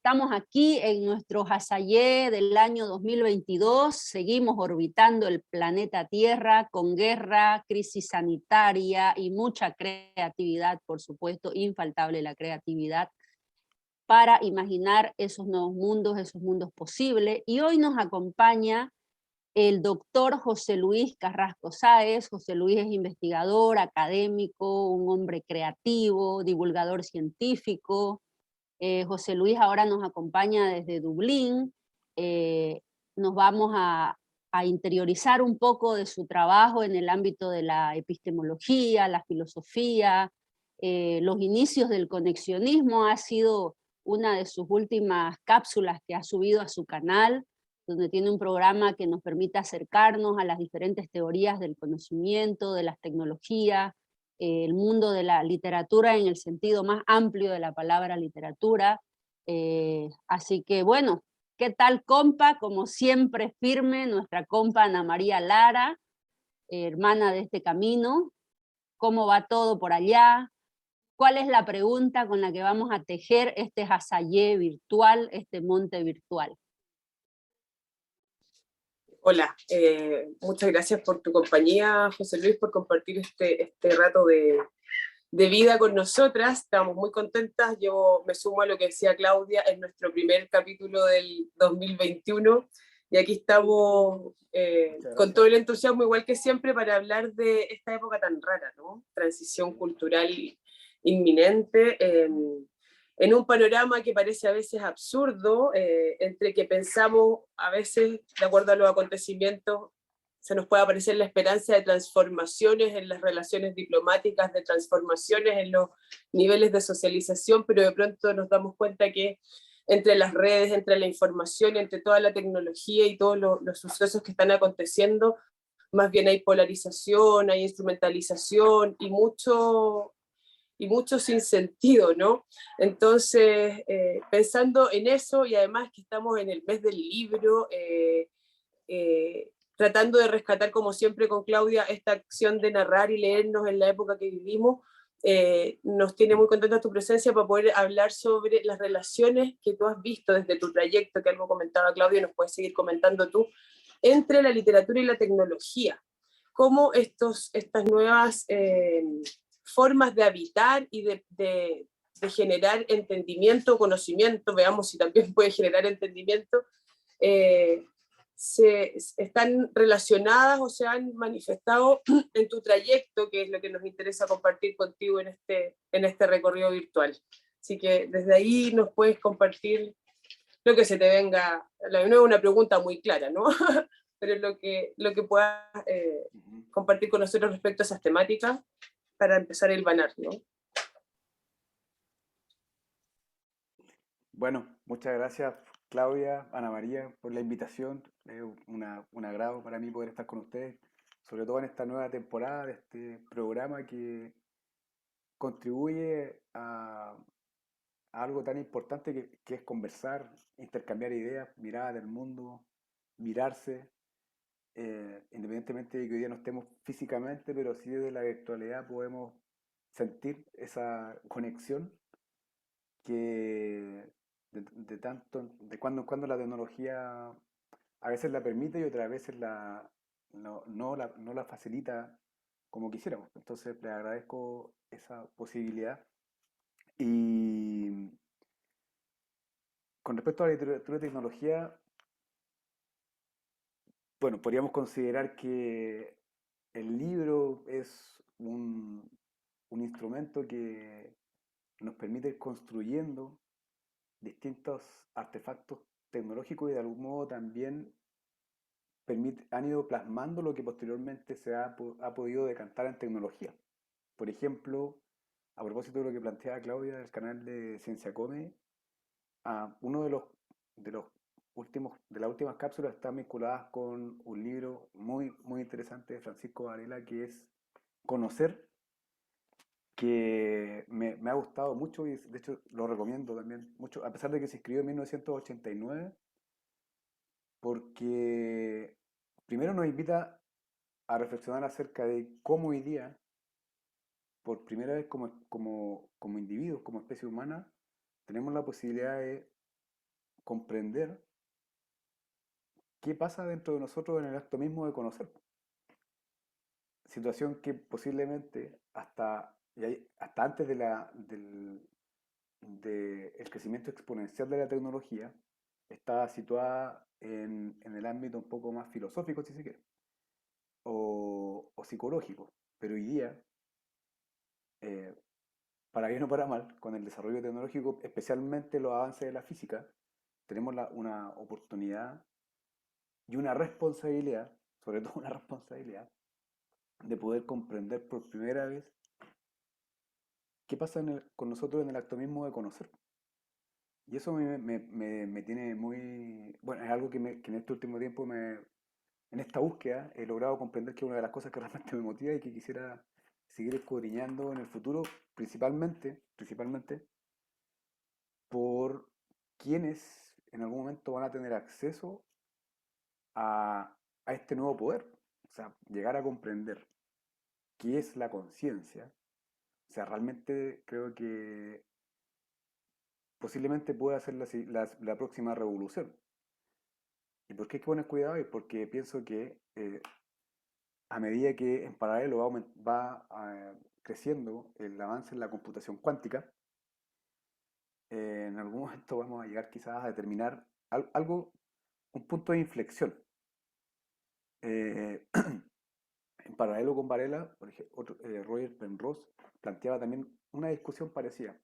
estamos aquí en nuestro Hasayé del año 2022, seguimos orbitando el planeta Tierra con guerra, crisis sanitaria y mucha creatividad, por supuesto, infaltable la creatividad, para imaginar esos nuevos mundos, esos mundos posibles. Y hoy nos acompaña el doctor José Luis Carrasco Sáez. José Luis es investigador, académico, un hombre creativo, divulgador científico. José Luis ahora nos acompaña desde Dublín. Nos vamos a interiorizar un poco de su trabajo en el ámbito de la epistemología, la filosofía, los inicios del conexionismo. Ha sido una de sus últimas cápsulas que ha subido a su canal, donde tiene un programa que nos permite acercarnos a las diferentes teorías del conocimiento, de las tecnologías, el mundo de la literatura en el sentido más amplio de la palabra literatura. Así que bueno, ¿qué tal, compa? Como siempre, firme, nuestra compa Ana María Lara, hermana de este camino. ¿Cómo va todo por allá? ¿Cuál es la pregunta con la que vamos a tejer este Hasayé virtual, este monte virtual? Hola, muchas gracias por tu compañía, José Luis, por compartir este rato de vida con nosotras. Estamos muy contentas. Yo me sumo a lo que decía Claudia en nuestro primer capítulo del 2021 y aquí estamos con todo el entusiasmo, igual que siempre, para hablar de esta época tan rara, ¿no? Transición cultural inminente. En un panorama que parece a veces absurdo, entre que pensamos a veces, de acuerdo a los acontecimientos, se nos puede aparecer la esperanza de transformaciones en las relaciones diplomáticas, de transformaciones en los niveles de socialización, pero de pronto nos damos cuenta que entre las redes, entre la información, entre toda la tecnología y todos los sucesos que están aconteciendo, más bien hay polarización, hay instrumentalización y mucho sin sentido, ¿no? Entonces, pensando en eso y además que estamos en el mes del libro, tratando de rescatar, como siempre con Claudia, esta acción de narrar y leernos en la época que vivimos, nos tiene muy contenta tu presencia para poder hablar sobre las relaciones que tú has visto desde tu trayecto, que algo comentaba Claudia, nos puedes seguir comentando tú, entre la literatura y la tecnología. Cómo estas nuevas formas de habitar y de generar entendimiento, conocimiento, veamos si también puede generar entendimiento, están relacionadas o se han manifestado en tu trayecto, que es lo que nos interesa compartir contigo en este recorrido virtual. Así que desde ahí nos puedes compartir lo que se te venga. No es una pregunta muy clara, ¿no? Pero lo que puedas compartir con nosotros respecto a esas temáticas para empezar a hilvanar, ¿no? Bueno, muchas gracias Claudia, Ana María, por la invitación. Es un agrado para mí poder estar con ustedes, sobre todo en esta nueva temporada de este programa que contribuye a algo tan importante que es conversar, intercambiar ideas, miradas del mundo, mirarse, independientemente de que hoy día no estemos físicamente, pero sí desde la virtualidad podemos sentir esa conexión que de cuando en cuando la tecnología a veces la permite y otras veces no la facilita como quisiéramos. Entonces le agradezco esa posibilidad. Y con respecto a la literatura y tecnología, bueno, podríamos considerar que el libro es un instrumento que nos permite ir construyendo distintos artefactos tecnológicos y de algún modo también han ido plasmando lo que posteriormente ha podido decantar en tecnología. Por ejemplo, a propósito de lo que planteaba Claudia del canal de Ciencia Come, uno de las últimas cápsulas están vinculadas con un libro muy interesante de Francisco Varela que es Conocer, que me ha gustado mucho y de hecho lo recomiendo también mucho, a pesar de que se escribió en 1989, porque primero nos invita a reflexionar acerca de cómo hoy día, por primera vez como individuos, como especie humana, tenemos la posibilidad de comprender qué pasa dentro de nosotros en el acto mismo de conocer. Situación que posiblemente hasta antes del crecimiento exponencial de la tecnología está situada en el ámbito un poco más filosófico, si se quiere, o psicológico. Pero hoy día, eh, para bien o para mal, con el desarrollo tecnológico, especialmente los avances de la física, tenemos una oportunidad y una responsabilidad, sobre todo una responsabilidad, de poder comprender por primera vez qué pasa con nosotros en el acto mismo de conocer. Y eso me tiene muy... Bueno, es algo que en este último tiempo, en esta búsqueda, he logrado comprender que es una de las cosas que realmente me motiva y que quisiera seguir escudriñando en el futuro, principalmente por quienes en algún momento van a tener acceso a este nuevo poder. O sea, llegar a comprender qué es la conciencia. O sea, realmente creo que posiblemente pueda ser la próxima revolución. ¿Y por qué hay que poner cuidado? Es porque pienso que a medida que en paralelo creciendo el avance en la computación cuántica, en algún momento vamos a llegar quizás a determinar algo, un punto de inflexión. Eh, en paralelo con Varela, por ejemplo, Roger Penrose planteaba también una discusión parecida.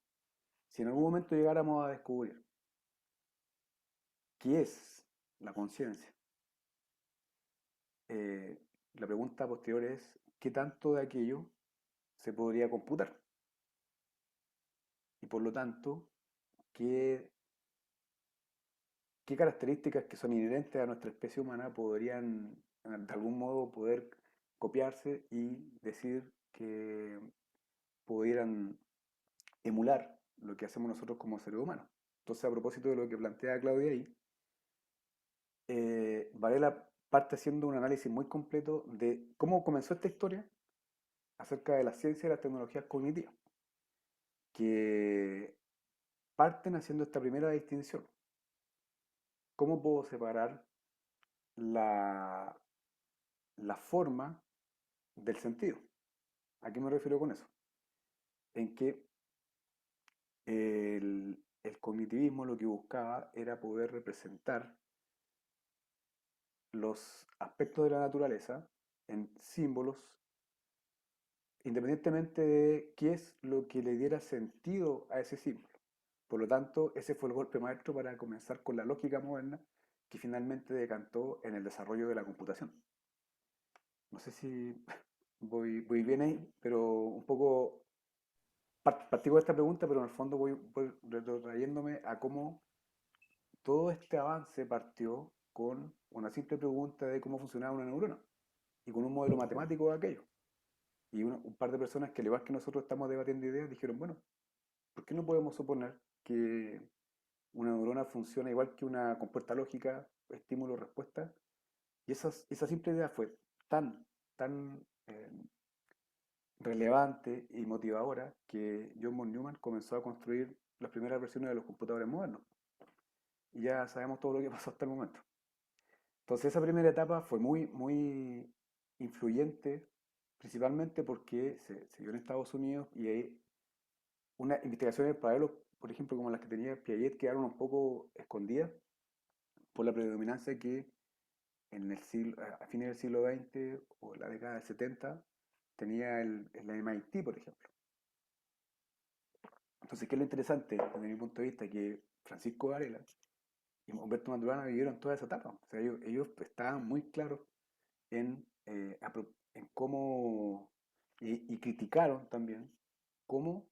Si en algún momento llegáramos a descubrir qué es la conciencia, eh, la pregunta posterior es, ¿qué tanto de aquello se podría computar? Y por lo tanto, ¿qué, qué características que son inherentes a nuestra especie humana podrían de algún modo poder copiarse y decir que pudieran emular lo que hacemos nosotros como seres humanos? Entonces, a propósito de lo que plantea Claudia ahí, Varela parte haciendo un análisis muy completo de cómo comenzó esta historia acerca de la ciencia y las tecnologías cognitivas, que parten haciendo esta primera distinción. ¿Cómo puedo separar la, la forma del sentido? ¿A qué me refiero con eso? En que el cognitivismo lo que buscaba era poder representar los aspectos de la naturaleza en símbolos, independientemente de qué es lo que le diera sentido a ese símbolo. Por lo tanto, ese fue el golpe maestro para comenzar con la lógica moderna que finalmente decantó en el desarrollo de la computación. No sé si voy bien ahí, pero un poco partigo de esta pregunta, pero en el fondo voy retrotrayéndome a cómo todo este avance partió con una simple pregunta de cómo funcionaba una neurona y con un modelo matemático de aquello. Y un par de personas que al igual que nosotros estamos debatiendo ideas dijeron, bueno, ¿por qué no podemos suponer que una neurona funciona igual que una compuerta lógica, estímulo-respuesta? Y esa simple idea fue tan relevante y motivadora que John von Neumann comenzó a construir las primeras versiones de los computadores modernos. Y ya sabemos todo lo que pasó hasta el momento. Entonces esa primera etapa fue muy influyente, principalmente porque se dio en Estados Unidos y hay unas investigaciones paralelas, por ejemplo, como las que tenía Piaget, quedaron un poco escondidas por la predominancia que a fines del siglo XX o la década del 70 tenía el MIT, por ejemplo. Entonces, ¿qué es lo interesante desde mi punto de vista? Que Francisco Varela y Humberto Maturana vivieron toda esa etapa. O sea, ellos estaban muy claros en cómo, y criticaron también cómo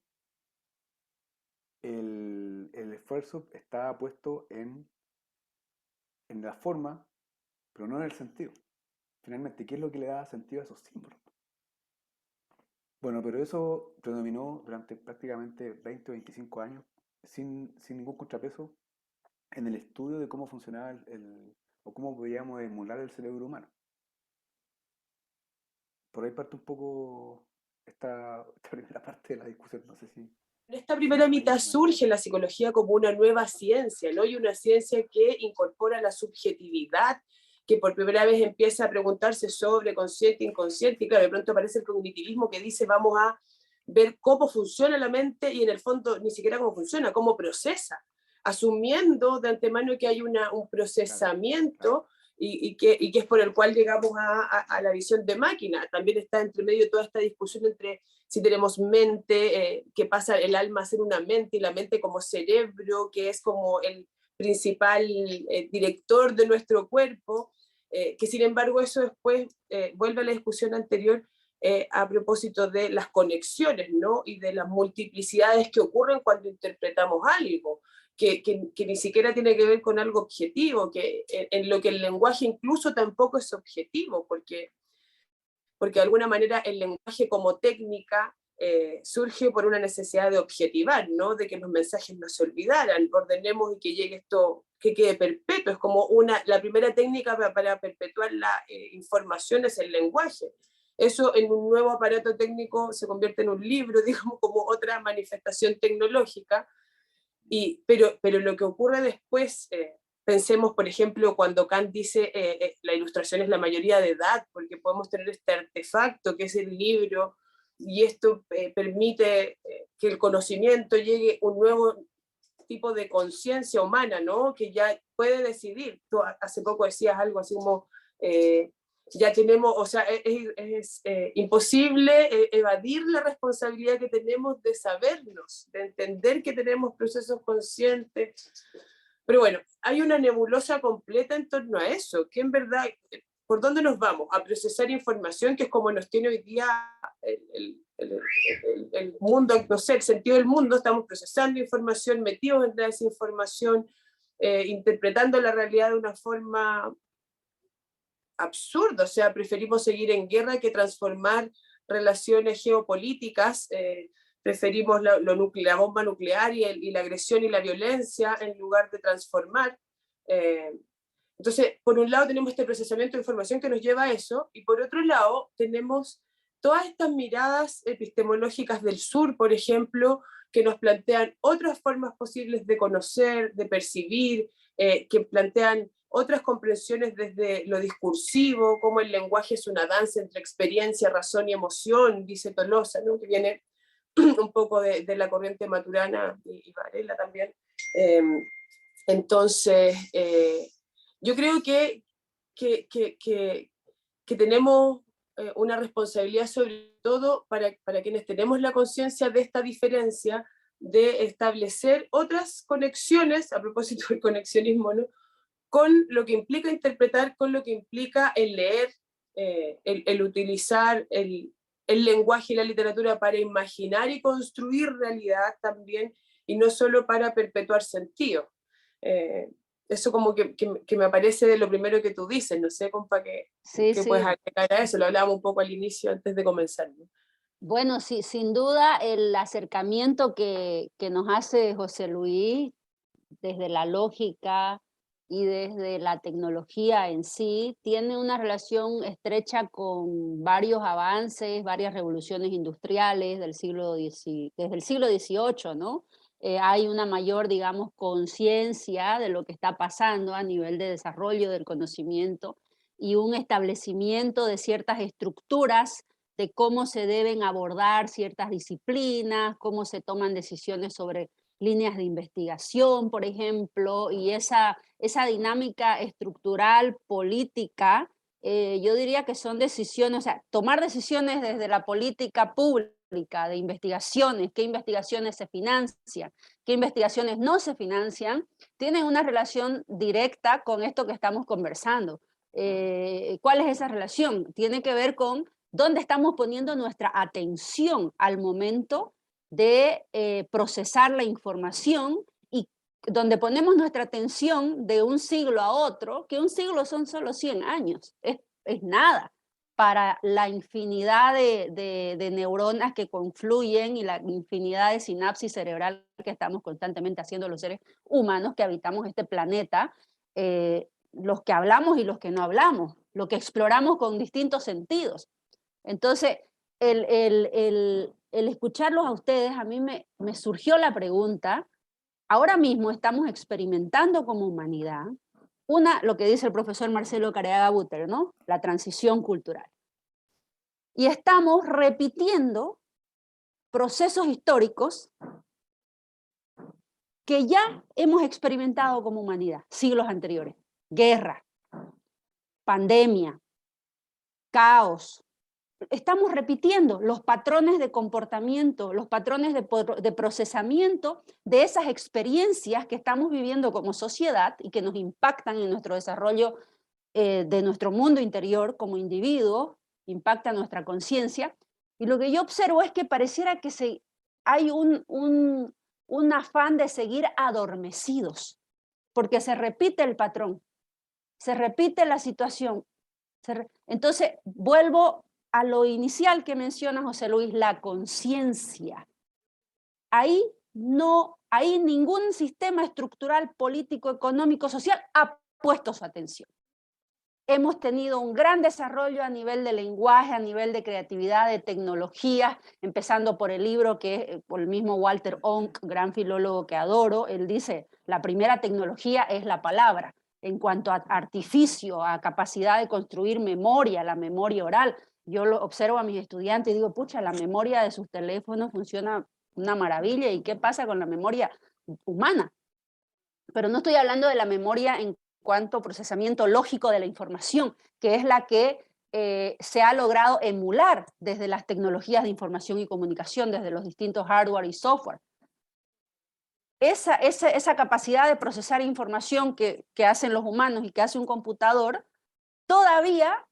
el esfuerzo estaba puesto en la forma, pero no en el sentido. Finalmente, ¿qué es lo que le daba sentido a esos símbolos? Bueno, pero eso predominó durante prácticamente 20 o 25 años, sin ningún contrapeso, en el estudio de cómo funcionaba o cómo podíamos emular el cerebro humano. Por ahí parte un poco esta primera parte de la discusión, no sé si... En esta primera mitad surge la psicología como una nueva ciencia, ¿no? Y una ciencia que incorpora la subjetividad, que por primera vez empieza a preguntarse sobre consciente, inconsciente, y claro, de pronto aparece el cognitivismo que dice vamos a ver cómo funciona la mente y en el fondo ni siquiera cómo funciona, cómo procesa, asumiendo de antemano que hay un procesamiento y que es por el cual llegamos a la visión de máquina. También está entre medio toda esta discusión entre si tenemos mente, que pasa el alma a ser una mente y la mente como cerebro, que es como el principal director de nuestro cuerpo, que sin embargo eso después vuelve a la discusión anterior a propósito de las conexiones, ¿no? Y de las multiplicidades que ocurren cuando interpretamos algo. Que ni siquiera tiene que ver con algo objetivo, que en lo que el lenguaje incluso tampoco es objetivo, porque de alguna manera el lenguaje como técnica surge por una necesidad de objetivar, ¿no? De que los mensajes no se olvidaran, ordenemos y que llegue esto, que quede perpetuo. Es como la primera técnica para perpetuar la información es el lenguaje. Eso en un nuevo aparato técnico se convierte en un libro, digamos, como otra manifestación tecnológica. Pero lo que ocurre después, pensemos, por ejemplo, cuando Kant dice la ilustración es la mayoría de edad, porque podemos tener este artefacto que es el libro, y esto permite que el conocimiento llegue a un nuevo tipo de conciencia humana, ¿no? Que ya puede decidir. Tú hace poco decías algo así como, ya tenemos, o sea, es imposible evadir la responsabilidad que tenemos de sabernos, de entender que tenemos procesos conscientes. Pero bueno, hay una nebulosa completa en torno a eso, que en verdad, ¿por dónde nos vamos? A procesar información, que es como nos tiene hoy día el mundo, no sé, el sentido del mundo. Estamos procesando información, metidos en esa información, interpretando la realidad de una forma absurda. O sea, preferimos seguir en guerra que transformar relaciones geopolíticas, preferimos la bomba nuclear y la agresión y la violencia en lugar de transformar. Entonces, por un lado tenemos este procesamiento de información que nos lleva a eso, y por otro lado tenemos todas estas miradas epistemológicas del sur, por ejemplo, que nos plantean otras formas posibles de conocer, de percibir, que plantean otras comprensiones desde lo discursivo, como el lenguaje es una danza entre experiencia, razón y emoción, dice Tolosa, ¿no? Que viene un poco de la corriente maturana y Varela también. Entonces, yo creo que tenemos una responsabilidad sobre todo para quienes tenemos la conciencia de esta diferencia, de establecer otras conexiones, a propósito del conexionismo, ¿no? Con lo que implica interpretar, con lo que implica el leer, el utilizar el lenguaje y la literatura para imaginar y construir realidad también, y no solo para perpetuar sentido. Eso como que me aparece de lo primero que tú dices, no sé, compa, Sí, ¿qué sí. puedes agregar a eso? Lo hablábamos un poco al inicio, antes de comenzar, ¿no? Bueno, sí, sin duda el acercamiento que nos hace José Luis desde la lógica y desde la tecnología en sí tiene una relación estrecha con varios avances, varias revoluciones industriales desde el siglo XVIII, ¿no? Hay una mayor, digamos, conciencia de lo que está pasando a nivel de desarrollo del conocimiento y un establecimiento de ciertas estructuras de cómo se deben abordar ciertas disciplinas, cómo se toman decisiones sobre líneas de investigación, por ejemplo, y esa dinámica estructural, política, yo diría que son decisiones, o sea, tomar decisiones desde la política pública de investigaciones, qué investigaciones se financian, qué investigaciones no se financian, tienen una relación directa con esto que estamos conversando. ¿Cuál es esa relación? Tiene que ver con dónde estamos poniendo nuestra atención al momento de procesar la información, y donde ponemos nuestra atención de un siglo a otro, que un siglo son solo 100 años, es nada para la infinidad de neuronas que confluyen y la infinidad de sinapsis cerebral que estamos constantemente haciendo los seres humanos que habitamos este planeta, los que hablamos y los que no hablamos, lo que exploramos con distintos sentidos. Entonces, el escucharlos a ustedes, a mí me surgió la pregunta, ahora mismo estamos experimentando como humanidad lo que dice el profesor Marcelo Careaga Butter, ¿no? La transición cultural. Y estamos repitiendo procesos históricos que ya hemos experimentado como humanidad, siglos anteriores. Guerra, pandemia, caos. Estamos repitiendo los patrones de comportamiento, los patrones de procesamiento de esas experiencias que estamos viviendo como sociedad y que nos impactan en nuestro desarrollo de nuestro mundo interior como individuos, impactan nuestra conciencia. Y lo que yo observo es que pareciera que hay un afán de seguir adormecidos, porque se repite el patrón, se repite la situación. Entonces, vuelvo a lo inicial que menciona José Luis, la conciencia. Ahí ningún sistema estructural, político, económico, social ha puesto su atención. Hemos tenido un gran desarrollo a nivel de lenguaje, a nivel de creatividad, de tecnología, empezando por el libro que por el mismo Walter Onk, gran filólogo que adoro, él dice, la primera tecnología es la palabra. En cuanto a artificio, a capacidad de construir memoria, la memoria oral, yo lo observo a mis estudiantes y digo, pucha, la memoria de sus teléfonos funciona una maravilla, ¿y qué pasa con la memoria humana? Pero no estoy hablando de la memoria en cuanto a procesamiento lógico de la información, que es la que se ha logrado emular desde las tecnologías de información y comunicación, desde los distintos hardware y software. Esa capacidad de procesar información que hacen los humanos y que hace un computador, todavía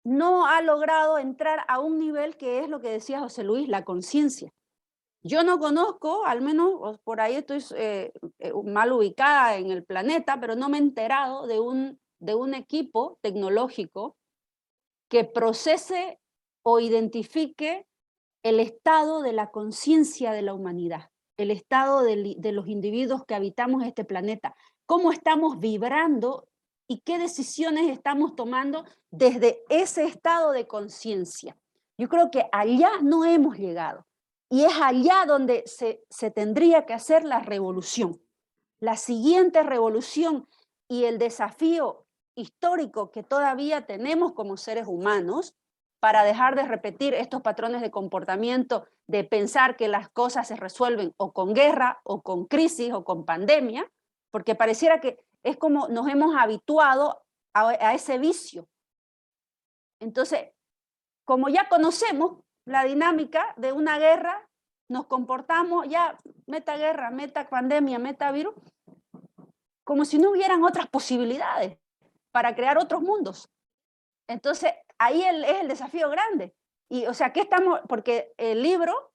no ha logrado entrar a un nivel que es lo que decía José Luis, la conciencia. Yo no conozco, al menos por ahí estoy mal ubicada en el planeta, pero no me he enterado de un equipo tecnológico que procese o identifique el estado de la conciencia de la humanidad, el estado de los individuos que habitamos este planeta, cómo estamos vibrando y qué decisiones estamos tomando desde ese estado de conciencia. Yo creo que allá no hemos llegado. Y es allá donde se tendría que hacer la revolución. La siguiente revolución y el desafío histórico que todavía tenemos como seres humanos para dejar de repetir estos patrones de comportamiento, de pensar que las cosas se resuelven o con guerra, o con crisis, o con pandemia, porque pareciera que es como nos hemos habituado a ese vicio. Entonces, como ya conocemos la dinámica de una guerra, nos comportamos ya, meta guerra, meta pandemia, meta virus, como si no hubieran otras posibilidades para crear otros mundos. Entonces, ahí es el desafío grande. Y, o sea, ¿qué estamos? Porque el libro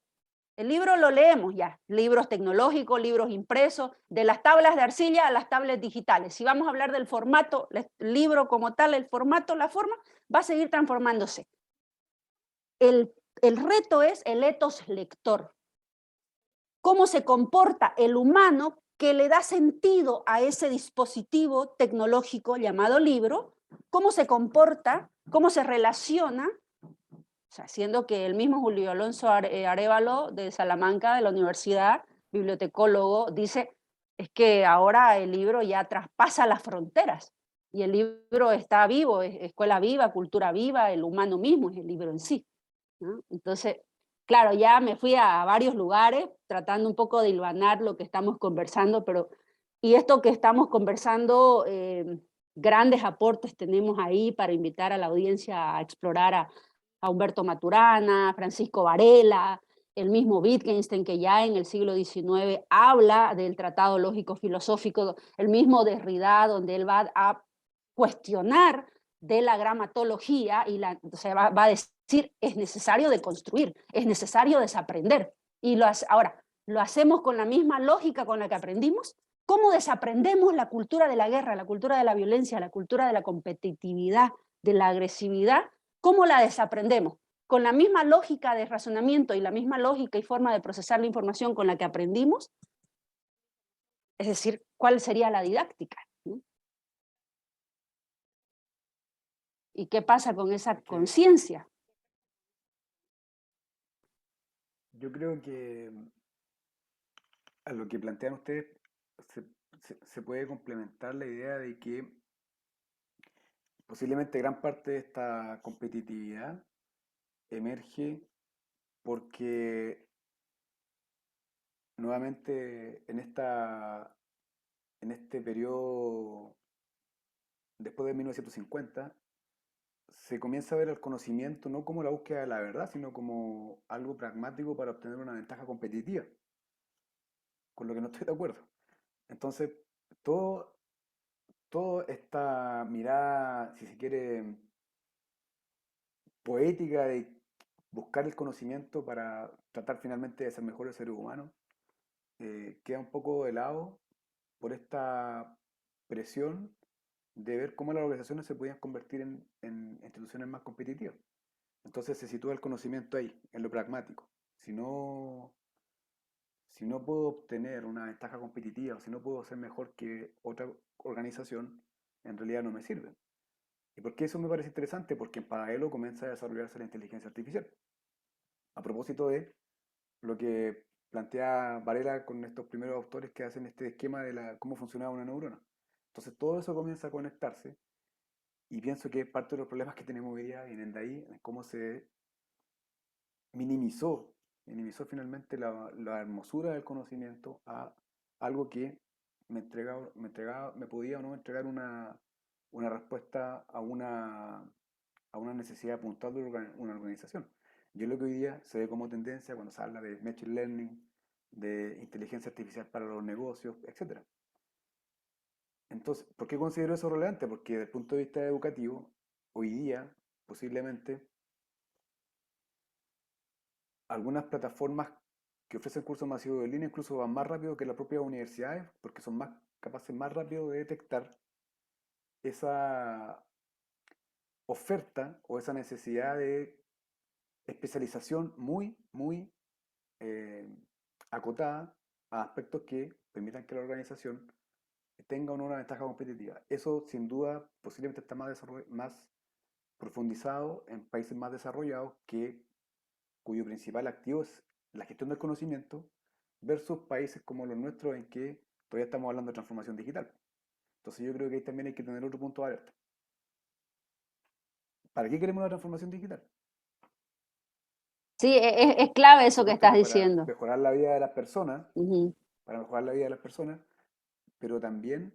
lo leemos ya, libros tecnológicos, libros impresos, de las tablas de arcilla a las tablas digitales. Si vamos a hablar del formato, el libro como tal, el formato, la forma, va a seguir transformándose. El reto es el etos lector. Cómo se comporta el humano que le da sentido a ese dispositivo tecnológico llamado libro, cómo se comporta, cómo se relaciona, o sea, siendo que el mismo Julio Alonso Arévalo de Salamanca, de la universidad, bibliotecólogo, dice, es que ahora el libro ya traspasa las fronteras y el libro está vivo, es escuela viva, cultura viva, el humano mismo es el libro en sí, ¿no? Entonces, claro, ya me fui a varios lugares tratando un poco de hilvanar lo que estamos conversando, y esto que estamos conversando, grandes aportes tenemos ahí para invitar a la audiencia a explorar a Humberto Maturana, Francisco Varela, el mismo Wittgenstein, que ya en el siglo XIX habla del tratado lógico-filosófico, el mismo Derrida, donde él va a cuestionar de la gramatología y o sea, va a decir, es necesario deconstruir, es necesario desaprender. Y ahora, ¿lo hacemos con la misma lógica con la que aprendimos? ¿Cómo desaprendemos la cultura de la guerra, la cultura de la violencia, la cultura de la competitividad, de la agresividad? ¿Cómo la desaprendemos? ¿Con la misma lógica de razonamiento y la misma lógica y forma de procesar la información con la que aprendimos? Es decir, ¿cuál sería la didáctica? ¿No? ¿Y qué pasa con esa conciencia? Yo creo que a lo que plantean ustedes se, se puede complementar la idea de que posiblemente gran parte de esta competitividad emerge porque nuevamente en este periodo después de 1950 se comienza a ver el conocimiento no como la búsqueda de la verdad, sino como algo pragmático para obtener una ventaja competitiva, con lo que no estoy de acuerdo. Entonces, todo, toda esta mirada, si se quiere, poética de buscar el conocimiento para tratar finalmente de ser mejores seres humanos, queda un poco de lado por esta presión de ver cómo las organizaciones se podían convertir en instituciones más competitivas. Entonces se sitúa el conocimiento ahí, en lo pragmático. Si no, si no puedo obtener una ventaja competitiva, o si no puedo ser mejor que otra organización, en realidad no me sirve. ¿Y por qué eso me parece interesante? Porque en paralelo comienza a desarrollarse la inteligencia artificial. A propósito de lo que plantea Varela con estos primeros autores que hacen este esquema de cómo funcionaba una neurona. Entonces todo eso comienza a conectarse y pienso que parte de los problemas que tenemos hoy día vienen de ahí, en cómo se minimizó, minimizó finalmente la hermosura del conocimiento a algo que me podía o no entregar una respuesta a una necesidad puntual de una organización. Yo lo que hoy día se ve como tendencia cuando se habla de machine learning, de inteligencia artificial para los negocios, etcétera. Entonces, ¿por qué considero eso relevante? Porque desde el punto de vista educativo, hoy día, posiblemente, algunas plataformas que ofrecen cursos masivos de línea incluso van más rápido que las propias universidades, porque son más capaces más rápido de detectar esa oferta o esa necesidad de especialización muy eh, acotada a aspectos que permitan que la organización tenga o no una ventaja competitiva. Eso sin duda posiblemente está más profundizado en países más desarrollados cuyo principal activo es la gestión del conocimiento versus países como los nuestros en que todavía estamos hablando de transformación digital. Entonces yo creo que ahí también hay que tener otro punto de alerta. ¿Para qué queremos una transformación digital? Sí, es clave Por eso que supuesto estás que para diciendo. mejorar la vida de las personas, Ujú. para mejorar la vida de las personas, pero también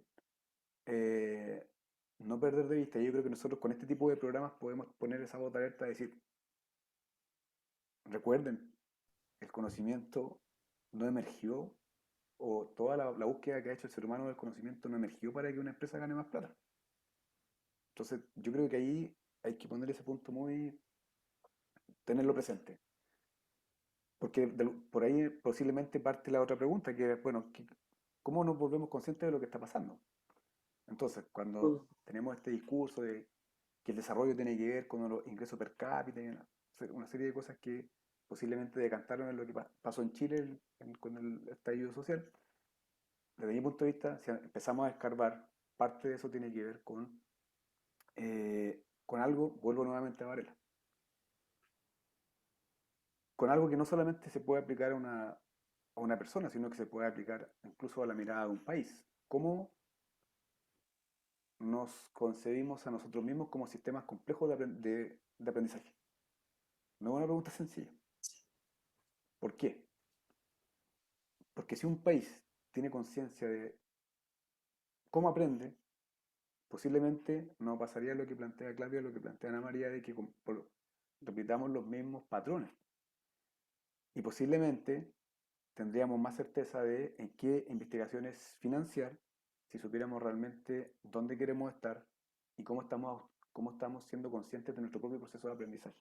eh, no perder de vista. Yo creo que nosotros con este tipo de programas podemos poner esa voz de alerta y decir, recuerden, el conocimiento no emergió o toda la búsqueda que ha hecho el ser humano del conocimiento no emergió para que una empresa gane más plata. Entonces, yo creo que ahí hay que poner ese punto muy, tenerlo presente. Porque por ahí posiblemente parte la otra pregunta, que es, bueno, ¿cómo nos volvemos conscientes de lo que está pasando? Entonces, Mm. cuando tenemos este discurso de que el desarrollo tiene que ver con los ingresos per cápita, y una serie de cosas que posiblemente decantaron en lo que pasó en Chile con el estallido social, desde mi punto de vista, si empezamos a escarbar, parte de eso tiene que ver con algo, vuelvo nuevamente a Varela, con algo que no solamente se puede aplicar a una persona, sino que se puede aplicar incluso a la mirada de un país. ¿Cómo nos concebimos a nosotros mismos como sistemas complejos de aprendizaje? No es una pregunta sencilla. ¿Por qué? Porque si un país tiene conciencia de cómo aprende, posiblemente no pasaría lo que plantea Claudia, lo que plantea Ana María, de que repitamos los mismos patrones. Y posiblemente tendríamos más certeza de en qué investigaciones financiar si supiéramos realmente dónde queremos estar y cómo estamos siendo conscientes de nuestro propio proceso de aprendizaje.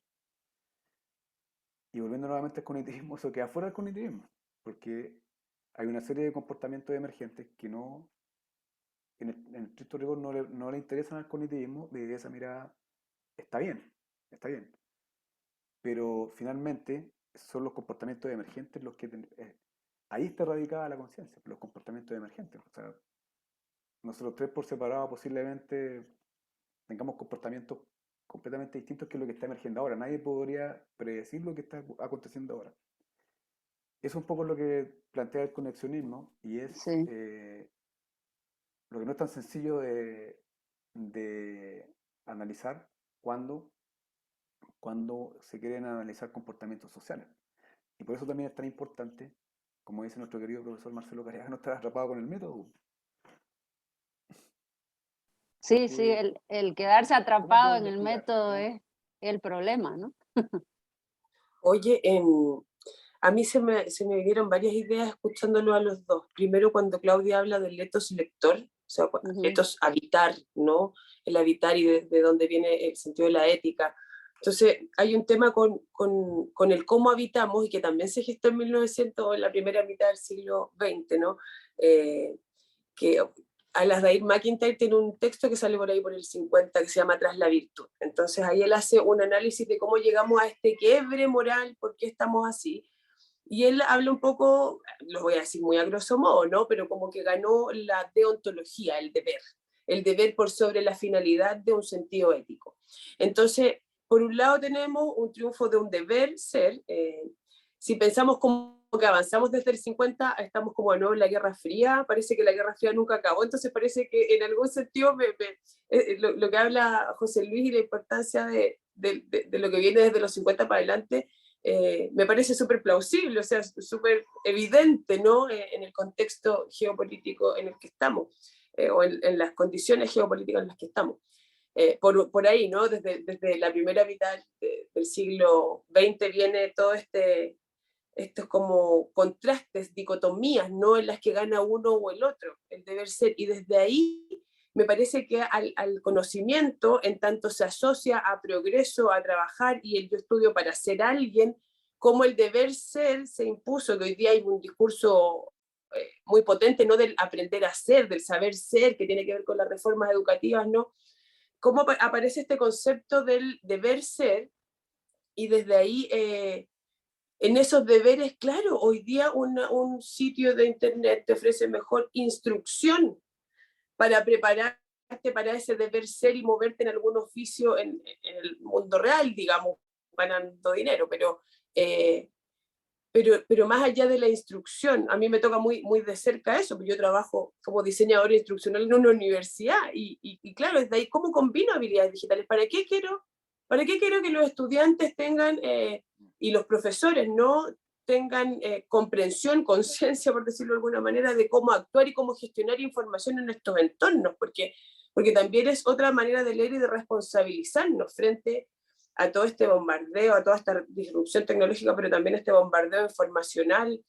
Y volviendo nuevamente al cognitivismo, eso queda fuera del cognitivismo, porque hay una serie de comportamientos emergentes que no, en estricto rigor no le interesan al cognitivismo, de esa mirada está bien, pero finalmente son los comportamientos emergentes los que ahí está radicada la conciencia, los comportamientos emergentes. O sea, nosotros tres por separado posiblemente tengamos comportamientos completamente distintos que lo que está emergiendo ahora. Nadie podría predecir lo que está aconteciendo ahora. es un poco lo que plantea el conexionismo y es Sí. lo que no es tan sencillo de analizar cuando, cuando se quieren analizar comportamientos sociales. Y por eso también es tan importante, como dice nuestro querido profesor Marcelo Careaga, no estar atrapado con el método. Sí, sí, Porque, el quedarse ¿cómo atrapado puedo en el investigar? método es el problema, ¿no? Oye, a mí se me vinieron varias ideas escuchándolo a los dos. Primero, cuando Claudia habla del ethos lector, o sea, Ujú. ethos habitar, ¿no? El habitar y de dónde viene el sentido de la ética. Entonces, hay un tema con el cómo habitamos y que también se gestó en 1900, o en la primera mitad del siglo XX, ¿no? Eh, que Alasdair MacIntyre tiene un texto que sale por ahí por el 50 que se llama Tras la virtud. Entonces ahí él hace un análisis de cómo llegamos a este quiebre moral, por qué estamos así. Y él habla un poco, lo voy a decir muy a grosso modo, ¿no? Pero como que ganó la deontología, el deber por sobre la finalidad de un sentido ético. Entonces, por un lado tenemos un triunfo de un deber ser, si pensamos como que avanzamos desde el 50, estamos como de nuevo en la Guerra Fría, parece que la Guerra Fría nunca acabó, entonces parece que en algún sentido lo que habla José Luis y la importancia de lo que viene desde los 50 para adelante, me parece súper plausible, o sea, súper evidente, ¿no? En el contexto geopolítico en el que estamos, o en las condiciones geopolíticas en las que estamos. Por ahí, ¿no? Desde la primera mitad del siglo XX viene todo estos como contrastes, dicotomías, ¿no? En las que gana uno o el otro, el deber ser. Y desde ahí me parece que al conocimiento, en tanto se asocia a progreso, a trabajar y el yo estudio para ser alguien, como el deber ser se impuso, que hoy día hay un discurso muy potente, ¿no? Del aprender a ser, del saber ser, que tiene que ver con las reformas educativas, ¿no? Cómo aparece este concepto del deber ser y desde ahí en esos deberes, claro, hoy día un sitio de internet te ofrece mejor instrucción para prepararte para ese deber ser y moverte en algún oficio en el mundo real, digamos, ganando dinero, pero más allá de la instrucción, a mí me toca muy de cerca eso, porque yo trabajo como diseñador instruccional en una universidad y claro, desde ahí, ¿cómo combino habilidades digitales? ¿Para qué quiero que los estudiantes tengan y los profesores no tengan comprensión, conciencia, por decirlo de alguna manera, de cómo actuar y cómo gestionar información en estos entornos? Porque también es otra manera de leer y de responsabilizarnos frente a todo este bombardeo, a toda esta disrupción tecnológica, pero también este bombardeo informacional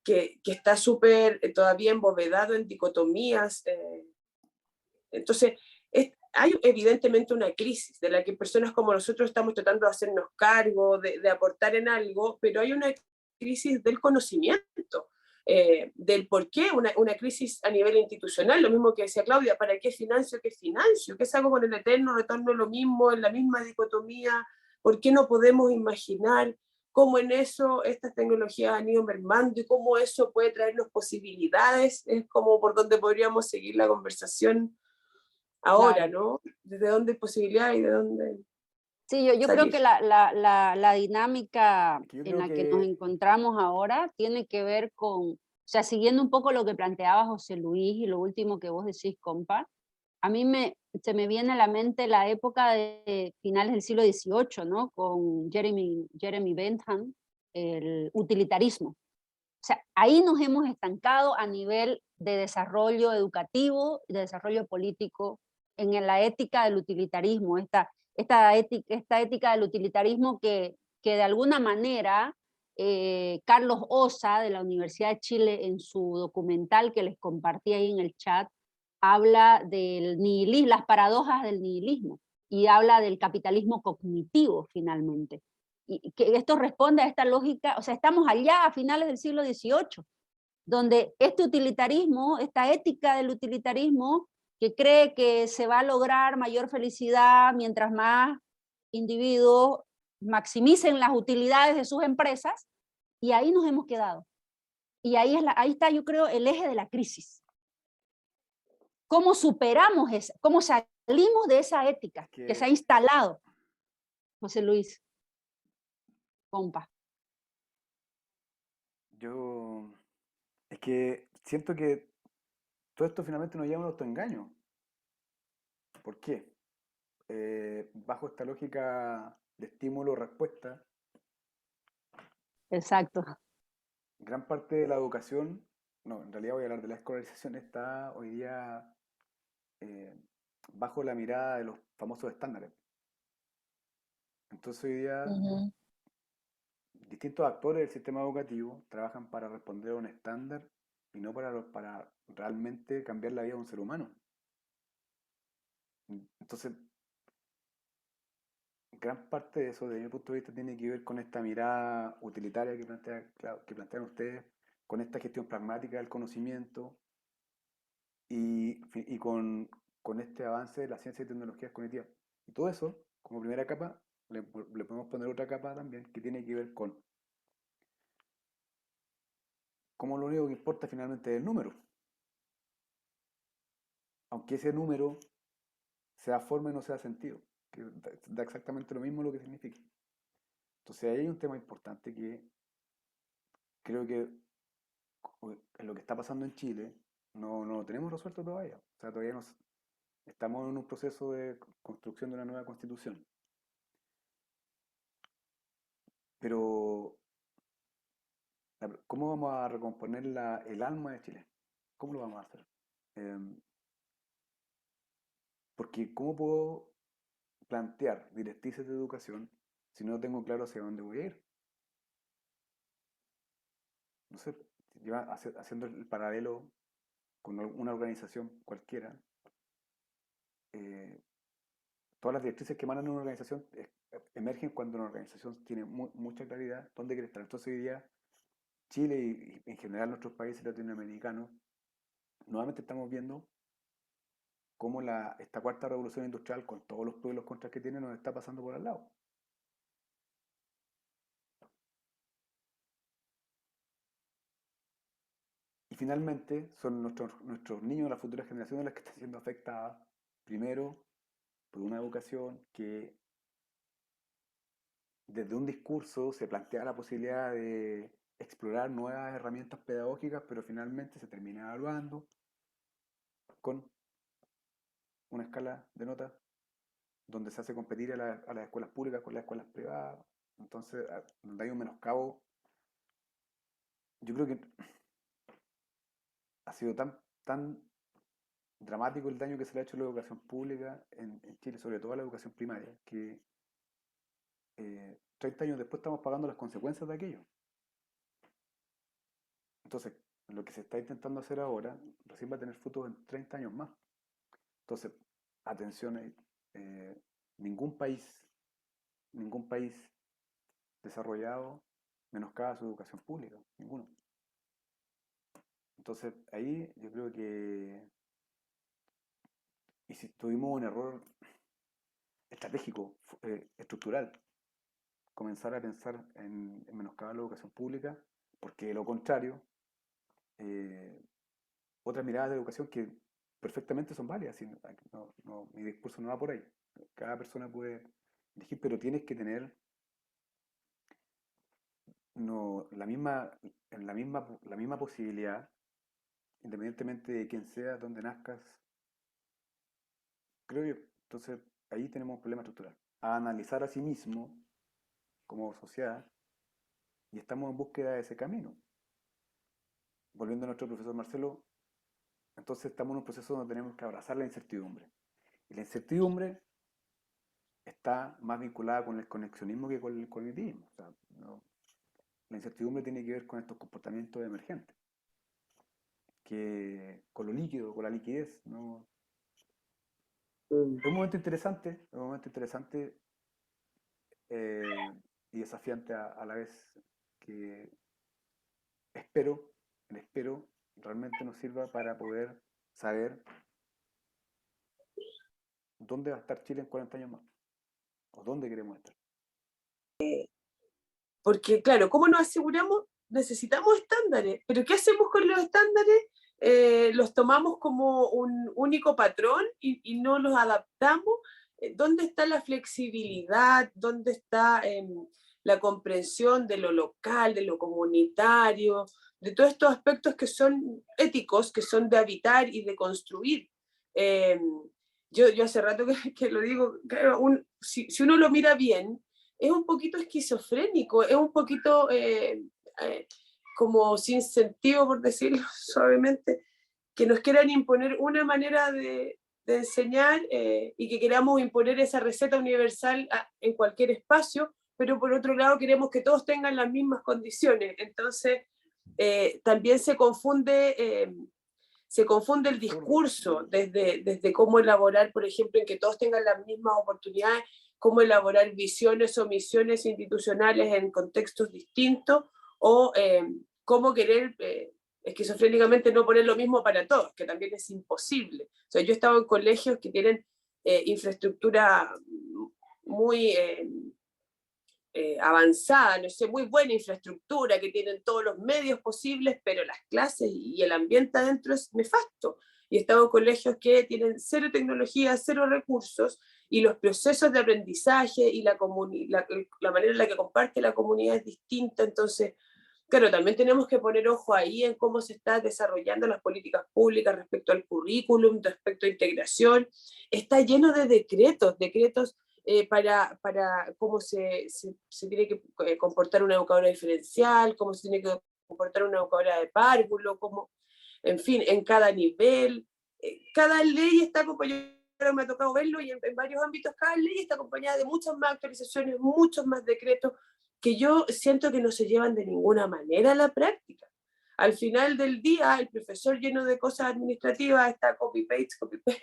que está súper todavía embovedado en dicotomías. Entonces, hay evidentemente una crisis de la que personas como nosotros estamos tratando de hacernos cargo, de aportar en algo, pero hay una crisis del conocimiento, del por qué, una crisis a nivel institucional, lo mismo que decía Claudia, ¿para qué financio? ¿Qué financio? ¿Qué hago con el eterno retorno? Lo mismo, en la misma dicotomía, ¿por qué no podemos imaginar cómo en eso estas tecnologías han ido mermando y cómo eso puede traernos posibilidades? Es como por donde podríamos seguir la conversación ahora, Claro. ¿no? ¿Desde dónde hay posibilidad y de dónde Sí, yo creo salir? que la dinámica Es que yo en creo la que nos que, encontramos ahora tiene que ver con, o sea, siguiendo un poco lo que planteaba José Luis y lo último que vos decís, compa, a mí se me viene a la mente la época de finales del siglo XVIII, ¿no? Con Jeremy Bentham, el utilitarismo. O sea, ahí nos hemos estancado a nivel de desarrollo educativo, de desarrollo político, en la ética del utilitarismo, esta ética del utilitarismo que de alguna manera Carlos Osa de la Universidad de Chile en su documental que les compartí ahí en el chat, habla del nihilismo, las paradojas del nihilismo y habla del capitalismo cognitivo finalmente y que esto responde a esta lógica, o sea, estamos allá a finales del siglo XVIII, donde este utilitarismo, esta ética del utilitarismo, que cree que se va a lograr mayor felicidad mientras más individuos maximicen las utilidades de sus empresas, y ahí nos hemos quedado. Y ahí está, yo creo, el eje de la crisis. ¿Cómo superamos esa? ¿Cómo salimos de esa ética es que se ha que instalado? José Luis, compa. Yo, es que siento que todo esto finalmente nos lleva a un autoengaño. ¿Por qué? Bajo esta lógica de estímulo-respuesta, Exacto. gran parte de la educación, no, en realidad voy a hablar de la escolarización, está hoy día eh, bajo la mirada de los famosos estándares. Entonces hoy día Ujú. distintos actores del sistema educativo trabajan para responder a un estándar y no para realmente cambiar la vida de un ser humano. Entonces, gran parte de eso, desde mi punto de vista, tiene que ver con esta mirada utilitaria que plantean ustedes, con esta gestión pragmática del conocimiento y con este avance de la ciencia y tecnologías cognitivas. Y todo eso, como primera capa, le podemos poner otra capa también que tiene que ver con cómo lo único que importa finalmente es el número. Aunque ese número sea forma y no sea sentido, que da exactamente lo mismo lo que significa. Entonces ahí hay un tema importante que creo que en lo que está pasando en Chile no lo tenemos resuelto todavía. O sea, todavía estamos en un proceso de construcción de una nueva constitución. Pero, ¿cómo vamos a recomponer el alma de Chile? ¿Cómo lo vamos a hacer? Em, Porque ¿cómo puedo plantear directrices de educación si no tengo claro hacia dónde voy a ir? No sé, haciendo el paralelo con una organización cualquiera, eh, todas las directrices que emanan en una organización emergen cuando una organización tiene mucha claridad dónde quiere estar. Entonces hoy día Chile y en general nuestros países latinoamericanos, nuevamente estamos viendo cómo esta cuarta revolución industrial, con todos los pros y los contras que tiene, nos está pasando por al lado. Y finalmente son nuestros niños, las futuras generaciones, las que están siendo afectadas, primero, por una educación que desde un discurso se plantea la posibilidad de explorar nuevas herramientas pedagógicas, pero finalmente se termina evaluando con una escala de notas donde se hace competir a las escuelas públicas con las escuelas privadas. Entonces, donde hay un menoscabo, yo creo que ha sido tan dramático el daño que se le ha hecho a la educación pública en Chile, sobre todo a la educación primaria, que 30 años después estamos pagando las consecuencias de aquello. Entonces, lo que se está intentando hacer ahora recién va a tener frutos en 30 años más. Entonces, atención, eh, ningún país, ningún país desarrollado menoscaba su educación pública, ninguno. Entonces, ahí yo creo que, y si tuvimos un error estratégico, estructural, comenzar a pensar en menoscabar la educación pública, porque de lo contrario, eh, otras miradas de educación que perfectamente son válidas, mi discurso no va por ahí. Cada persona puede elegir, pero tienes que tener no, la misma posibilidad, independientemente de quién sea, donde nazcas, creo yo. Entonces, ahí tenemos un problema estructural. A analizar a sí mismo como sociedad y estamos en búsqueda de ese camino. Volviendo a nuestro profesor Marcelo, entonces estamos en un proceso donde tenemos que abrazar la incertidumbre. Y la incertidumbre está más vinculada con el conexionismo que con el cognitivismo. O sea, la incertidumbre tiene que ver con estos comportamientos emergentes, que con lo líquido, con la liquidez, ¿no? Mm. Es un momento interesante eh, y desafiante a la vez que espero, espero realmente nos sirva para poder saber dónde va a estar Chile en 40 años más, o dónde queremos estar. Porque, claro, ¿cómo nos aseguramos? Necesitamos estándares, pero ¿qué hacemos con los estándares? ¿Los tomamos como un único patrón y no los adaptamos? ¿Dónde está la flexibilidad? ¿Dónde está la comprensión de lo local, de lo comunitario, de todos estos aspectos que son éticos, que son de habitar y de construir. Yo hace rato que lo digo, si uno lo mira bien, es un poquito esquizofrénico, es un poquito como sin sentido, por decirlo suavemente, que nos quieran imponer una manera de enseñar y que queramos imponer esa receta universal en cualquier espacio, pero por otro lado queremos que todos tengan las mismas condiciones. Entonces, también se confunde el discurso desde cómo elaborar, por ejemplo, en que todos tengan las mismas oportunidades, cómo elaborar visiones o misiones institucionales en contextos distintos, o cómo querer esquizofrénicamente no poner lo mismo para todos, que también es imposible. O sea, yo he estado en colegios que tienen infraestructura muy avanzada, no sé, muy buena infraestructura, que tienen todos los medios posibles, pero las clases y el ambiente adentro es nefasto. Y he estado en colegios que tienen cero tecnología, cero recursos, y los procesos de aprendizaje y la manera en la que comparte la comunidad es distinta. Entonces, claro, también tenemos que poner ojo ahí en cómo se están desarrollando las políticas públicas respecto al currículum, respecto a integración. Está lleno de decretos para cómo se tiene que comportar una educadora diferencial, cómo se tiene que comportar una educadora de párvulo, cómo, en fin, en cada nivel. Cada ley está acompañada, me ha tocado verlo, y en varios ámbitos cada ley está acompañada de muchas más actualizaciones, muchos más decretos, que yo siento que no se llevan de ninguna manera a la práctica. Al final del día, el profesor lleno de cosas administrativas está copy-paste,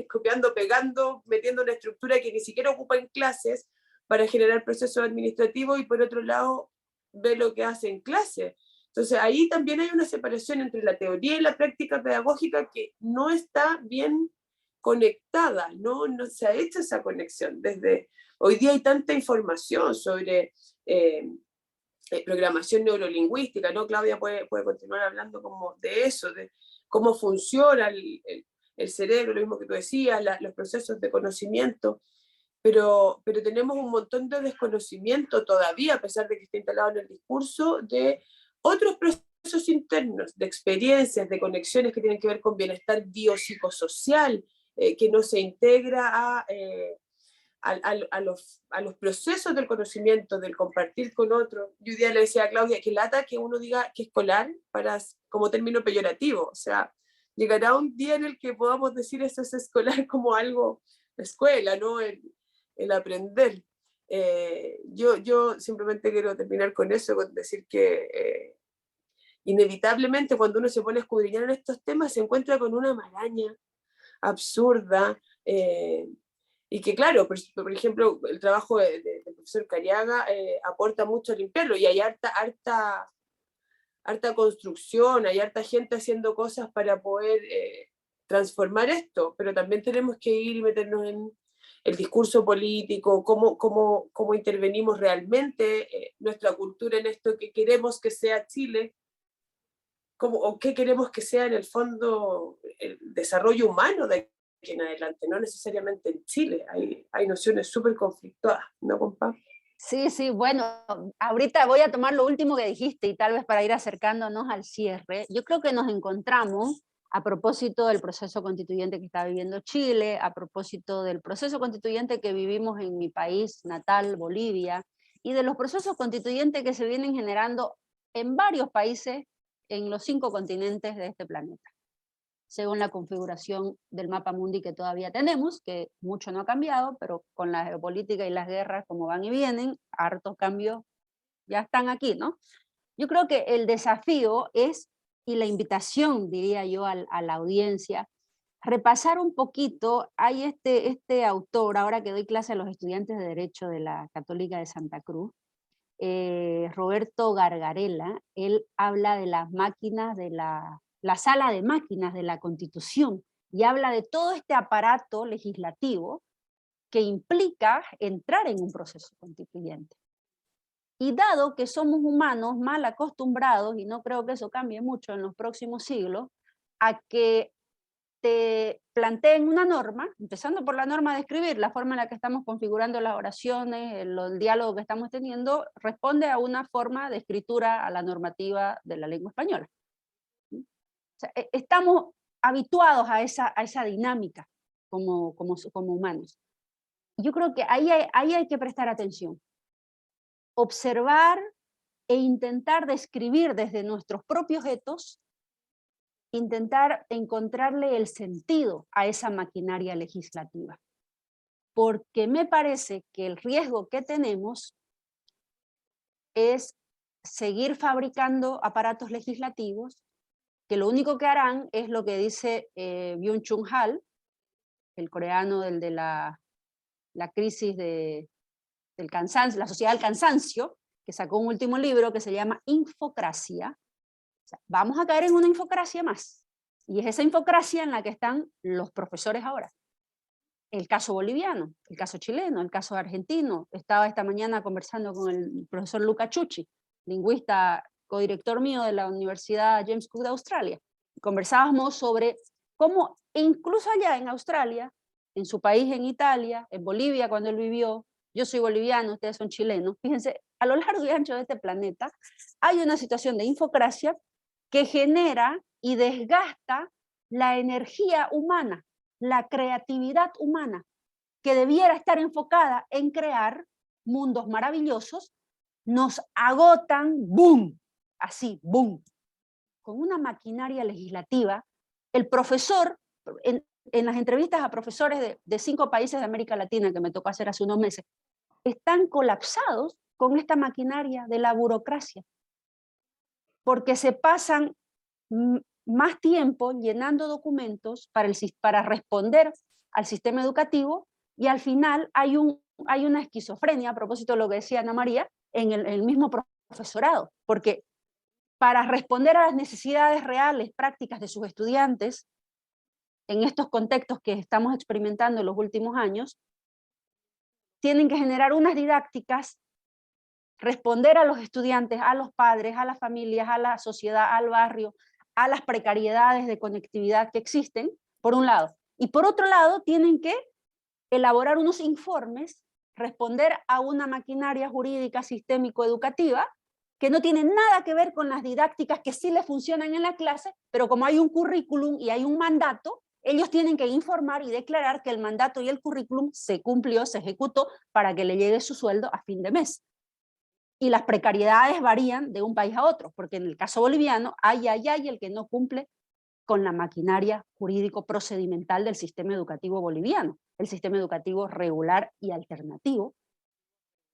copiando, pegando, metiendo una estructura que ni siquiera ocupa en clases para generar procesos administrativos, y por otro lado ve lo que hace en clase. Entonces ahí también hay una separación entre la teoría y la práctica pedagógica que no está bien conectada, no se ha hecho esa conexión. Desde hoy día hay tanta información sobre programación neurolingüística, ¿no? Claudia puede continuar hablando como de eso, de cómo funciona el cerebro, lo mismo que tú decías, los procesos de conocimiento, pero tenemos un montón de desconocimiento todavía, a pesar de que está instalado en el discurso, de otros procesos internos, de experiencias, de conexiones que tienen que ver con bienestar biopsicosocial, que no se integra a los procesos del conocimiento, del compartir con otros. Yo un día le decía a Claudia que lata que uno diga que escolar como término peyorativo. O sea, llegará un día en el que podamos decir eso es escolar como algo de escuela, ¿no? El aprender. Yo simplemente quiero terminar con eso, con decir que inevitablemente cuando uno se pone a escudriñar en estos temas se encuentra con una maraña absurda, y que claro, por ejemplo, el trabajo del profesor Cariaga aporta mucho a limpiarlo, y hay harta construcción, hay harta gente haciendo cosas para poder transformar esto, pero también tenemos que ir y meternos en el discurso político, cómo intervenimos realmente nuestra cultura en esto que queremos que sea Chile, o qué queremos que sea en el fondo el desarrollo humano de aquí en adelante, no necesariamente en Chile. Hay nociones súper conflictuadas, ¿no, compa? Sí, sí, bueno, ahorita voy a tomar lo último que dijiste y tal vez para ir acercándonos al cierre. Yo creo que nos encontramos a propósito del proceso constituyente que está viviendo Chile, a propósito del proceso constituyente que vivimos en mi país natal, Bolivia, y de los procesos constituyentes que se vienen generando en varios países en los 5 continentes de este planeta, según la configuración del mapa mundi que todavía tenemos, que mucho no ha cambiado, pero con la geopolítica y las guerras como van y vienen, hartos cambios ya están aquí, ¿no? Yo creo que el desafío es, y la invitación, diría yo, a la audiencia, repasar un poquito. Hay este autor, ahora que doy clase a los estudiantes de Derecho de la Católica de Santa Cruz, Roberto Gargarella. Él habla de las máquinas, de la sala de máquinas de la Constitución, y habla de todo este aparato legislativo que implica entrar en un proceso constituyente. Y dado que somos humanos mal acostumbrados, y no creo que eso cambie mucho en los próximos siglos, a que te planteen una norma, empezando por la norma de escribir, la forma en la que estamos configurando las oraciones, el diálogo que estamos teniendo, responde a una forma de escritura a la normativa de la lengua española. O sea, estamos habituados a esa dinámica como humanos. Yo creo que ahí hay que prestar atención. Observar e intentar describir desde nuestros propios etos, intentar encontrarle el sentido a esa maquinaria legislativa. Porque me parece que el riesgo que tenemos es seguir fabricando aparatos legislativos que lo único que harán es lo que dice Byung-Chul Han, el coreano, el de la crisis del cansancio, la sociedad del cansancio, que sacó un último libro que se llama Infocracia. O sea, vamos a caer en una infocracia más. Y es esa infocracia en la que están los profesores ahora. El caso boliviano, el caso chileno, el caso argentino. Estaba esta mañana conversando con el profesor Luca Chucci, lingüista codirector mío de la Universidad James Cook de Australia. Conversábamos sobre cómo incluso allá en Australia, en su país, en Italia, en Bolivia cuando él vivió, yo soy boliviano, ustedes son chilenos, fíjense, a lo largo y ancho de este planeta hay una situación de infocracia que genera y desgasta la energía humana, la creatividad humana, que debiera estar enfocada en crear mundos maravillosos, nos agotan, ¡boom! Así, ¡boom! Con una maquinaria legislativa. El profesor, en las entrevistas a profesores de 5 países de América Latina que me tocó hacer hace unos meses, están colapsados con esta maquinaria de la burocracia, porque se pasan más tiempo llenando documentos para responder al sistema educativo y al final hay una esquizofrenia, a propósito de lo que decía Ana María, en el mismo profesorado, porque para responder a las necesidades reales, prácticas de sus estudiantes, en estos contextos que estamos experimentando en los últimos años, tienen que generar unas didácticas, responder a los estudiantes, a los padres, a las familias, a la sociedad, al barrio, a las precariedades de conectividad que existen, por un lado. Y por otro lado, tienen que elaborar unos informes, responder a una maquinaria jurídica sistémico-educativa que no tienen nada que ver con las didácticas que sí les funcionan en la clase, pero como hay un currículum y hay un mandato, ellos tienen que informar y declarar que el mandato y el currículum se cumplió, se ejecutó para que le llegue su sueldo a fin de mes. Y las precariedades varían de un país a otro, porque en el caso boliviano hay el que no cumple con la maquinaria jurídico-procedimental del sistema educativo boliviano, el sistema educativo regular y alternativo.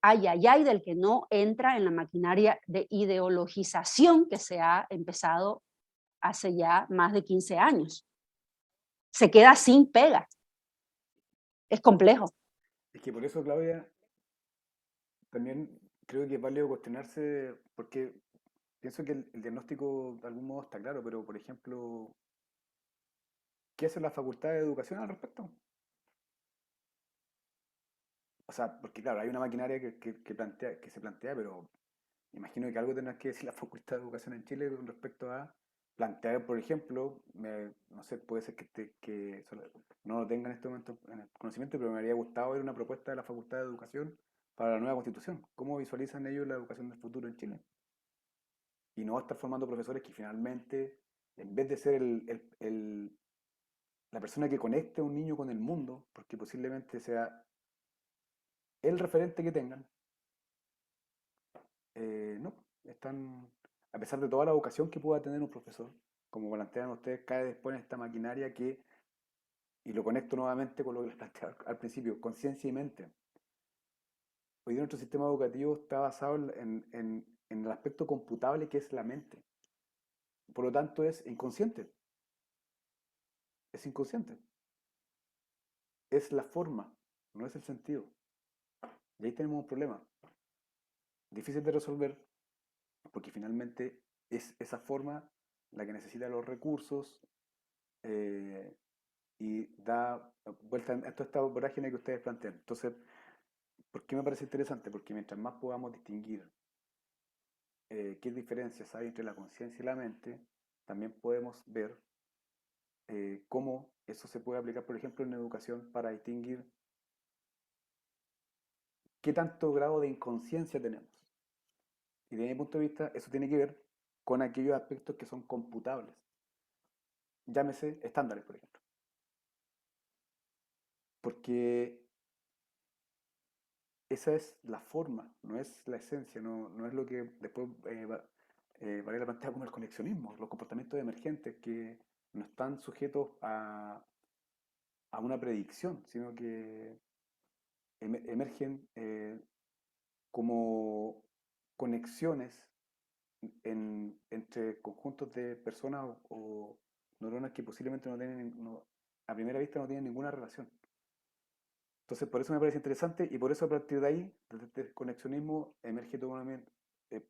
Hay del que no entra en la maquinaria de ideologización que se ha empezado hace ya más de 15 años. Se queda sin pega. Es complejo. Es que por eso, Claudia, también creo que es válido cuestionarse, porque pienso que el diagnóstico de algún modo está claro, pero por ejemplo, ¿qué hace la Facultad de Educación al respecto? O sea, porque claro, hay una maquinaria que se plantea, pero me imagino que algo tendrá que decir la Facultad de Educación en Chile con respecto a plantear, por ejemplo, no sé, puede ser que no lo tenga en este momento en el conocimiento, pero me habría gustado ver una propuesta de la Facultad de Educación para la nueva Constitución. ¿Cómo visualizan ellos la educación del futuro en Chile? Y no estar formando profesores que finalmente, en vez de ser la persona que conecte a un niño con el mundo, porque posiblemente sea el referente que tengan, no, están, a pesar de toda la vocación que pueda tener un profesor, como plantean ustedes, cae después en esta maquinaria que, y lo conecto nuevamente con lo que les planteaba al principio, conciencia y mente. Hoy día nuestro sistema educativo está basado en el aspecto computable que es la mente. Por lo tanto, es inconsciente. Es inconsciente. Es la forma, no es el sentido. Y ahí tenemos un problema. Difícil de resolver, porque finalmente es esa forma la que necesita los recursos eh, y da vuelta a toda esta vorágine que ustedes plantean. Entonces, ¿por qué me parece interesante? Porque mientras más podamos distinguir qué diferencias hay entre la conciencia y la mente, también podemos ver cómo eso se puede aplicar, por ejemplo, en educación para distinguir qué tanto grado de inconsciencia tenemos. Y desde mi punto de vista, eso tiene que ver con aquellos aspectos que son computables. Llámese estándares, por ejemplo. Porque esa es la forma, no es la esencia, no es lo que después vale la pantalla como el coleccionismo, los comportamientos emergentes que no están sujetos a una predicción, sino que emergen como conexiones entre conjuntos de personas o neuronas que posiblemente a primera vista no tienen ninguna relación. Entonces, por eso me parece interesante y por eso a partir de ahí, desde este conexionismo, emerge todo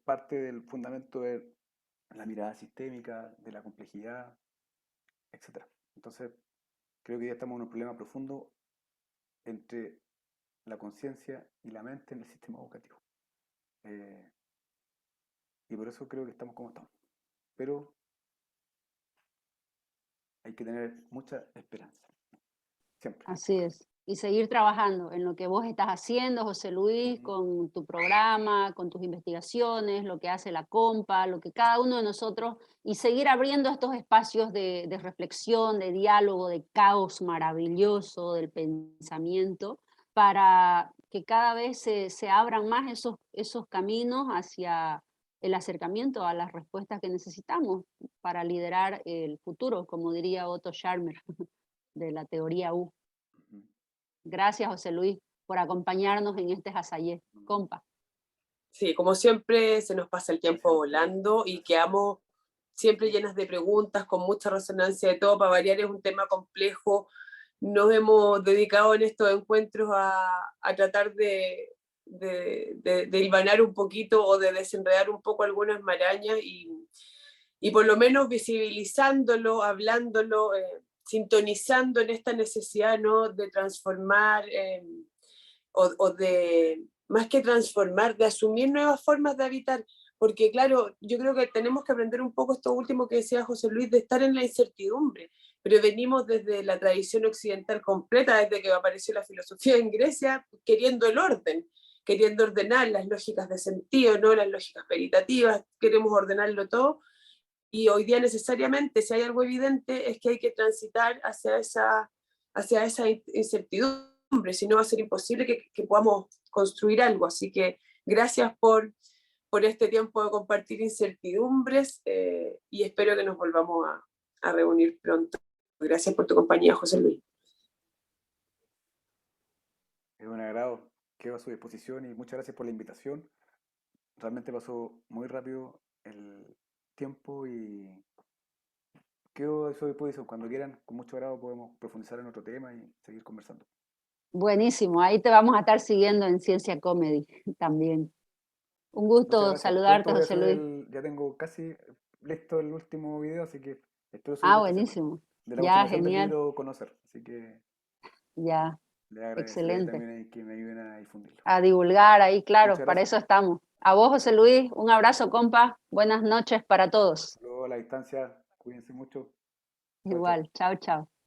parte del fundamento de la mirada sistémica, de la complejidad, etc. Entonces, creo que ya estamos en un problema profundo entre la conciencia y la mente en el sistema educativo. Y por eso creo que estamos como estamos. Pero hay que tener mucha esperanza. Siempre. Así es. Y seguir trabajando en lo que vos estás haciendo, José Luis, con tu programa, con tus investigaciones, lo que hace la Compa, lo que cada uno de nosotros, y seguir abriendo estos espacios de reflexión, de diálogo, de caos maravilloso del pensamiento, para que cada vez se abran más esos caminos hacia el acercamiento a las respuestas que necesitamos para liderar el futuro, como diría Otto Scharmer, de la teoría U. Gracias, José Luis, por acompañarnos en este Hasayé. Compa. Sí, como siempre se nos pasa el tiempo volando y quedamos siempre llenas de preguntas, con mucha resonancia de todo. Para variar es un tema complejo. Nos hemos dedicado en estos encuentros a tratar de hilvanar un poquito o de desenredar un poco algunas marañas y por lo menos visibilizándolo, hablándolo, sintonizando en esta necesidad, ¿no?, de transformar o de, más que transformar, de asumir nuevas formas de habitar, porque claro, yo creo que tenemos que aprender un poco esto último que decía José Luis, de estar en la incertidumbre, pero venimos desde la tradición occidental completa, desde que apareció la filosofía en Grecia, queriendo el orden, queriendo ordenar las lógicas de sentido, ¿no?, las lógicas veritativas, queremos ordenarlo todo, y hoy día necesariamente, si hay algo evidente, es que hay que transitar hacia esa incertidumbre, si no va a ser imposible que podamos construir algo. Así que gracias por este tiempo de compartir incertidumbres y espero que nos volvamos a reunir pronto. Gracias por tu compañía, José Luis. Es un agrado, quedo a su disposición y muchas gracias por la invitación. Realmente pasó muy rápido el tiempo y quedo a su disposición. Cuando quieran, con mucho agrado podemos profundizar en otro tema y seguir conversando. Buenísimo, ahí te vamos a estar siguiendo en Ciencia Comedy también. Un Muchas gusto gracias. saludarte, Pronto voy a José Luis. ya tengo casi listo el último video, así que espero subirlo Ah, esta semana. buenísimo. De la Ya, continuación del genial. libro Conocer, así que Ya, les agradeceré excelente. también que me ayuden a difundirlo. A divulgar ahí, claro, Muchas para gracias. eso estamos. A vos, José Luis, un abrazo, compa. Buenas noches para todos. Luego a la distancia, cuídense mucho. Chao, chao. Igual, chao, chao.